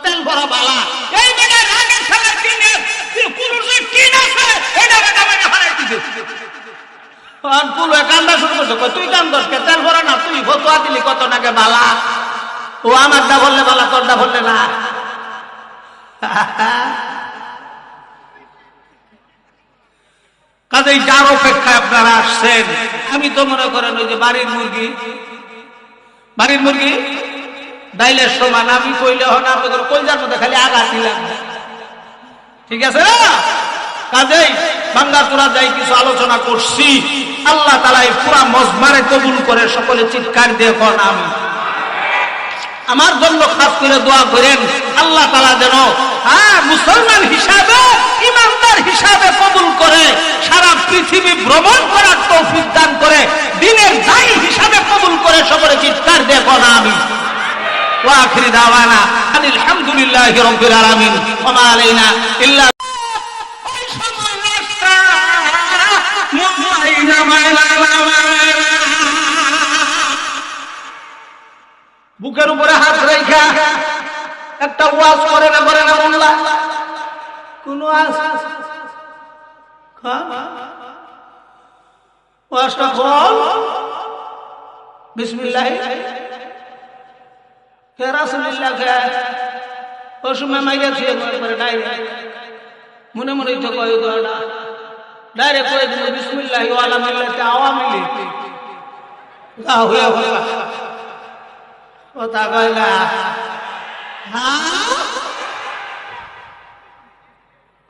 তেল ভরা বালা এই জায়গায় রাগের খেলা কিনে পুরুষের কিন আছে এটা বেটা বেটা হারাই দিছে আর পুরো কান্দা শুরু করছে তুই কান্দস কে তেল ভরা না তুই ফতোয়া দিলি কত নাকে বালা ও আমার দা বললে বালা তোর দা বললে না কাজেই যার অপেক্ষায় আপনারা আসছেন আমি তো মনে করেন ওই যে বাড়ির মুরগি ডাইলের সমান আমি কইলে হন আপনাদের কলজার মধ্যে খালি আগা দিলাম ঠিক আছে না কাজেই বাঙ্গাচোরা যাই কিছু আলোচনা করছি আল্লাহ তাআলা এই পুরা মজমারে কবুল করে সকলে চিৎকার দিয়ে কোন আমি আমার জন্য খাস করে দোয়া করেন আল্লাহ তাআলা যেন মুসলমান হিসাবে ইমানদার হিসাবে কবুল করে সারা পৃথিবী ভ্রমণ করার তৌফিক দান করে দ্বীনের দায়ী হিসাবে কবুল করে সকলে চিৎকার দিয়ে কোন আমি ওয়া আখিরি দাওয়ানা আলহামদুলিল্লাহি রাব্বিল আলামিন ওয়া মা আলাইনা ইল্লা বুকের উপরে হাত রেখা একটা ওয়াজ করে না মোল্লা কোন ওয়াজটা বল বিসমিল্লাহ কে রাসূলুল্লাহ কে ওই সময় মাইরা ছিল করে ডাইরেক্ট মনে মনে তো কই গড়া ডাইরেক্ট কই দিল বিসমিল্লাহি ওয়া আলা মিল্লাতি আওয়ামী লীগ তা হইয়া হইয়া কথা কইলা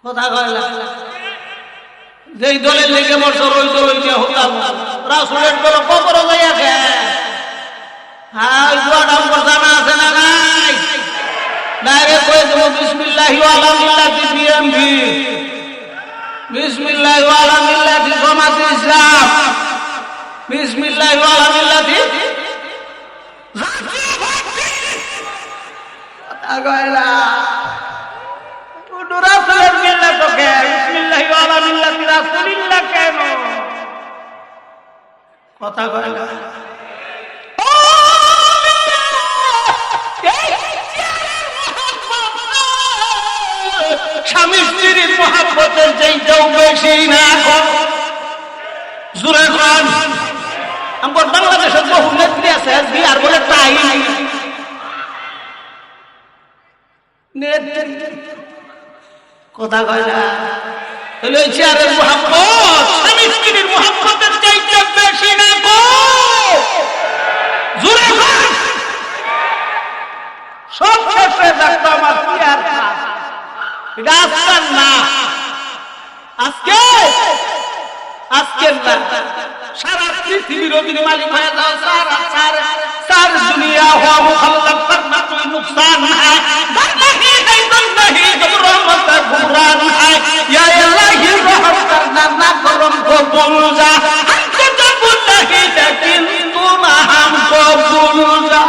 কথা কইলা যেই দলের লেগে মরছো ওই দল নিয়ে হতাম রাসূলের দল কবর যাইয়া গে ওই দোয়াটা আমার জানা আছে না নাই ডাইরেক্ট কই দেব বিসমিল্লাহি ওয়া আলা মিল্লাতি বিএমপি বিসমিল্লাহি ওয়া আলা মিল্লাতি জামাতে ইসলাম বিসমিল্লাহি ওয়া আলা মিল্লাতি আগয়লা তো রাসূলের মিল্লাত কে বিসমিল্লাহি ওয়া আলা মিল্লাতি রাসূলিল্লাহ কেন কথা কয়লা স্বামী স্ত্রীর মহব্বতের যেইটাও বেশি না জোরে কোন আমার বাংলাদেশের বহু নেত্রী আছে বিহার বলে তাই নেত্রী কথা কয় না তাহলে ওই চেয়ারের মহব্বত স্বামী স্ত্রীর মহব্বতের চাইতে বেশি না গো জোরে কোন সব শেষে দেখতো আমার চেয়ার এটা আজকাল না আজকে না সারা পৃথিবীর অধীনে মালিক হয়ে যাও সার দুনিয়া হওয়া মুখাল্লাফ করনা কোই নুকসান है नहीं जब रहमत गुमरान है या इलाही रहम करना ना करम को भूल जा हमको जब नहीं लेकिन तुम हमको भूल जा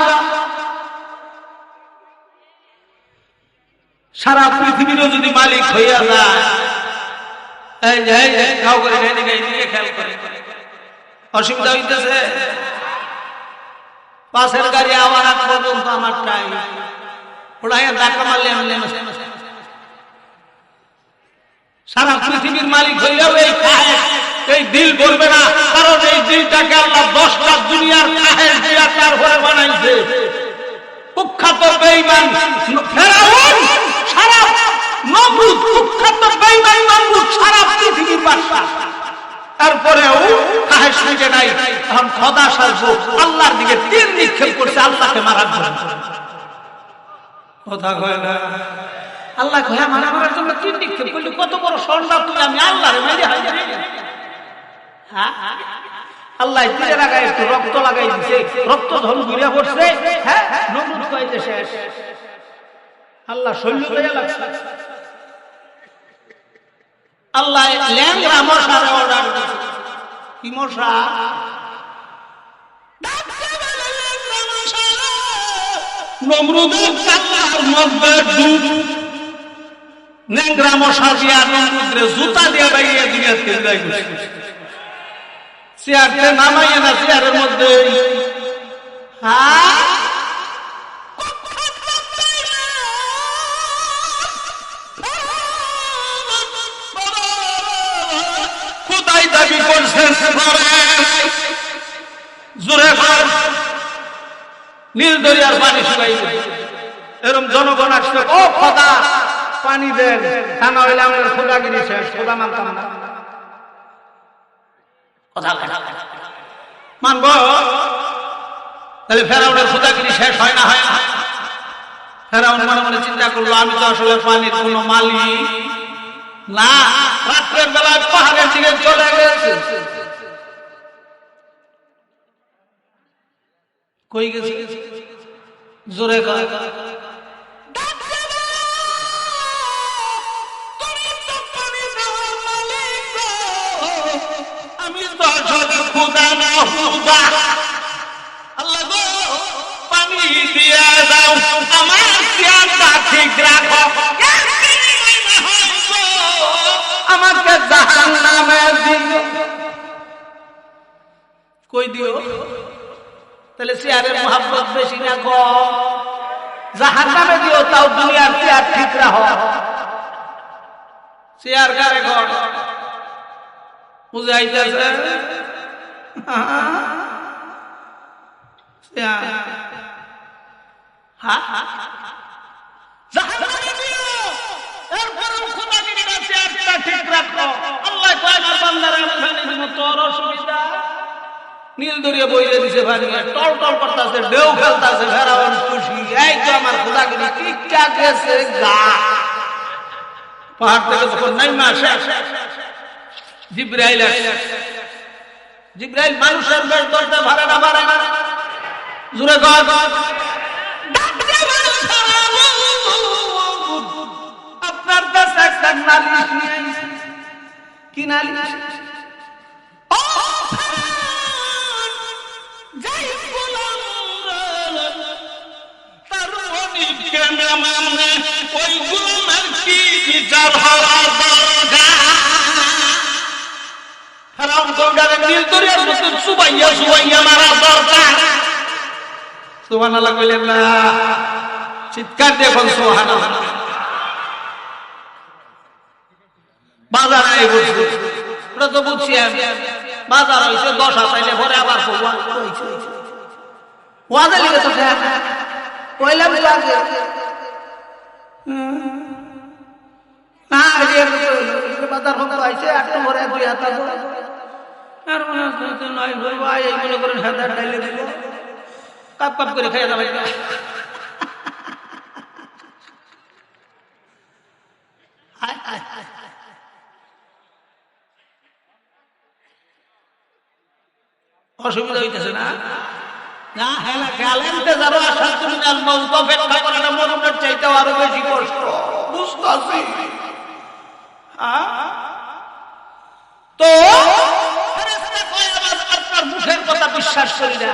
সারা পৃথিবীর যদি মালিক হইয়া যায় এই যে খাও করে এদিকে খেয়াল করে অসুবিধা হইতেছে পাশের গাড়ি আওয়ার আগ পর্যন্ত আমার টাইম ওড়াইয়া ধাক্কা মারলে আমি সারা পৃথিবীর মালিক হইয়াও এই দিল বলবে না কারণ এই দিলটাকে আল্লাহ 10টা দুনিয়ার খাহের দিয়া তারপরে বানাইছে কুখ্যাত বেঈমান ফেরাউন সারা নমরুদ কুখ্যাত বেঈমান নমরুদ সারা পৃথিবীর বাদশা তারপরেও খাহেশ মিটে নাই তখন খোদা সাজবো আল্লাহর দিকে তীর নিক্ষেপ করছে আল্লাহকে মারার জন্য কথা কয় না আল্লাহ কয়া মারার জন্য তীর নিক্ষেপ করলে কত বড় সন্তান তুই আমি আল্লাহরে মেরে হাই হ্যাঁ আল্লাহ তীরে লাগায় একটু রক্ত লাগাই দিছে রক্ত ধন ঘুরে পড়ছে হ্যাঁ নমরুদ কইতে শেষ আল্লাহ শৈল্য দেয়া লাগছে আল্লাহ ল্যাংড়া মশার অর্ডার দিয়েছে কি মশা নমরুদের কান্নার মধ্যে ডুব ল্যাংড়া মশা দিয়া নমরুদরে জুতা দিয়া বাইরে দুনিয়া থেকে যাই চেয়ারতে নামাইয়া না চেয়ারের মধ্যে করে জোরে করে নীল দরিয়ার পানি শুকাই এরকম জনগণ আসবে, ও খোদা পানি দেন, তা না হইলে আমাদের খোদাগিরি শেষ, খোদা মানতাম না। কথা মানব তাহলে ফেরাউনের খোদাগিরি শেষ হয় না? হয় না? ফেরাউন মনে মনে চিন্তা করলো, আমি তো আসলে পানির কোনো মালিক না, রাত্রের বেলায় পাহাড়ের দিকে চলে গেছে। কই গেছে? জোরে কয় আমি তো আসলে খোদা না, খোদা আল্লাহ গো পানি দিয়া দাও, আমার খেয়ালটা ঠিক রাখো, আমাকে জাহান্নামে দিও। কই দিও? তাহলে চেয়ারের মোহাব্বত বেশি না কম? জাহান্নামে দিও, তাও দুনিয়ার চেয়ার ঠিক রাখো। চেয়ার কারে ঘর বুঝাইতেছে? নীল দরিয়া বইলে দিছে, ভারী টল টল করতেছে, ঢেউ খেলতেছে, ফেরাউন খুশি, এই তো আমার খোদাগিরি টিকা গেছে গা। পাহাড় থেকে যখন নাইমা আসে জিবরাইল আসে। জিবরাইল মানুষের বেশ দরজা ভাড়া না বাড়ে না? জোরে কর আপনার কাছে একটা নালিশ নিয়ে আইছি। কি নালিশ? ওই গুলামের কি বিচার হওয়া দরকার? ফেরাউন গঙ্গারে নীল দরিয়ার মধ্যে চুবাইয়া চুবাইয়া মারা দরকার। সুবহানাল্লাহ কইলেন না? চিৎকার দেখুন সুবহানাল্লাহ। বাজার নাই বুঝছি, ওটা তো বুঝছি আমি। বাজার হয়েছে 10 পাইলে পরে আবার ওয়াজে লিখে তো কইলাম তো আগে না, বাজার হোক আইছে একটা ঘরে 2 হাত আর নয় ভাই এই মনে করেন হাজার ডাইলে দিল, কাপ কাপ করে খাইয়া যাবে। অসুবিধা হইতেছে না? না হেলা গ্যালেন্টে যারা আসার জন্য মৌত অপেক্ষা করাটা মরণের চাইতেও আরো বেশি কষ্ট, বুঝতেছি। তো আপনার মুখের কথা বিশ্বাস করি না,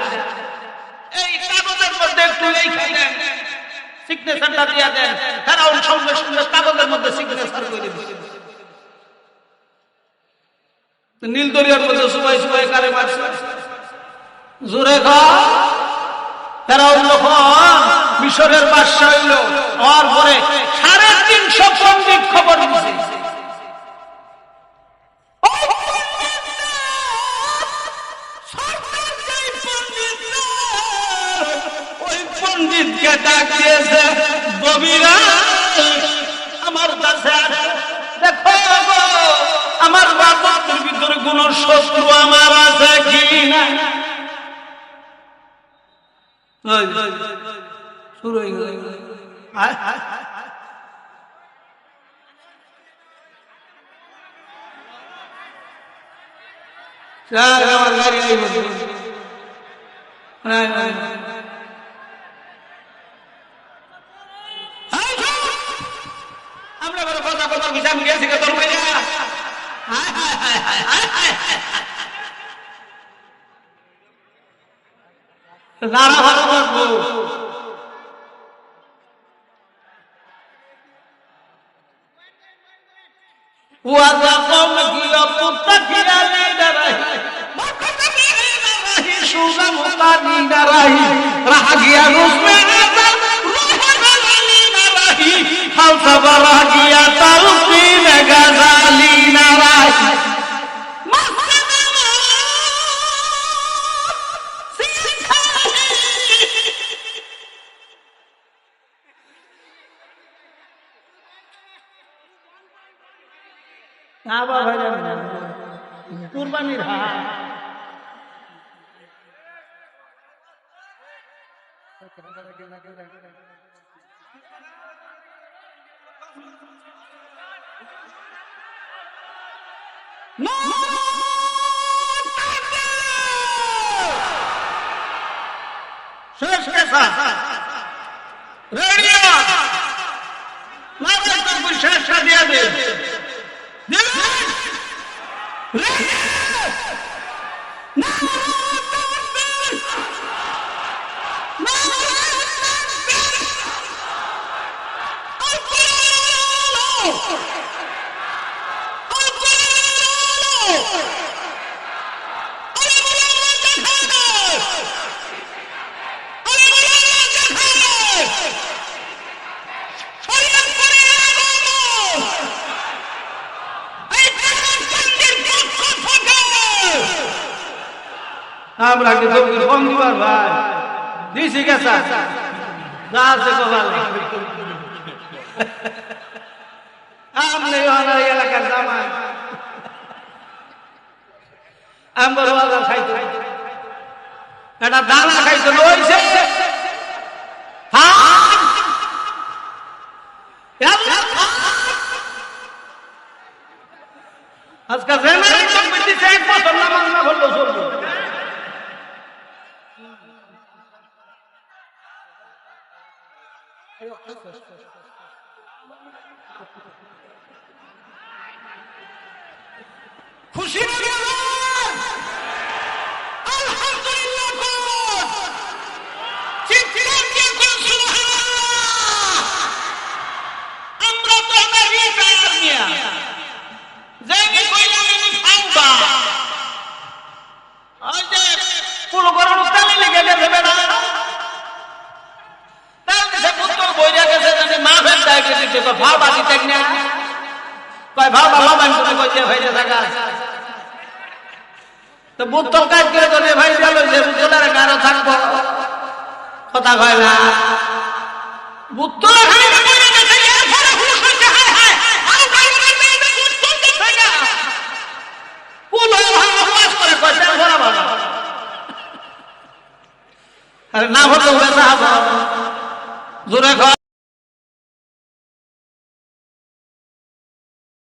এই কাগজের মধ্যে একটু লিখে দেন, সিগনেচারটা দিয়ে দেন। ফেরাউন সঙ্গে সঙ্গে কাগজের মধ্যে সিগনেচার করে দিয়েছে। নীল দরিয়ার মধ্যে সুবাই সুবাই কারে মারছে? জোরে কর। ফেরাউন যখন মিশরের বাদশা হইল, হওয়ার পরে 350 পণ্ডিত খবর দিছে, ওই পণ্ডিতকে ডাক দিয়েছে, ববিরা আমার কাছে দেখো আমার রাজত্বের ভিতরে কোন শত্রু আমার আছে কি না। শুরু হয়ে গেল। আমার গাড়ি আমরা কথা কথা বিচার গিয়েছি তোর ভাইয়া নারা ভালো করবো। আবার ভাই কুরবানির হাট শেষ কেসা রেডিও মাঝে তো শেষ দিয়ে দে আমরা কি তকবীর কম দিবার ভাই দিছি গেছা যা আছে কপালে আমনে ওনার এলাকার জামাই আমগর বাজার খাইতো এটা দানা খাইতো লইছে আজকাল জেনারেল তকবীর দিছে এক বছর নামাজ না পড়লো চলবে খুশি বুতল কাজ করে তোলে ভাই গেল যে বুতলের কারো থাকবো কথা কয় না বুতল না হতো জোরে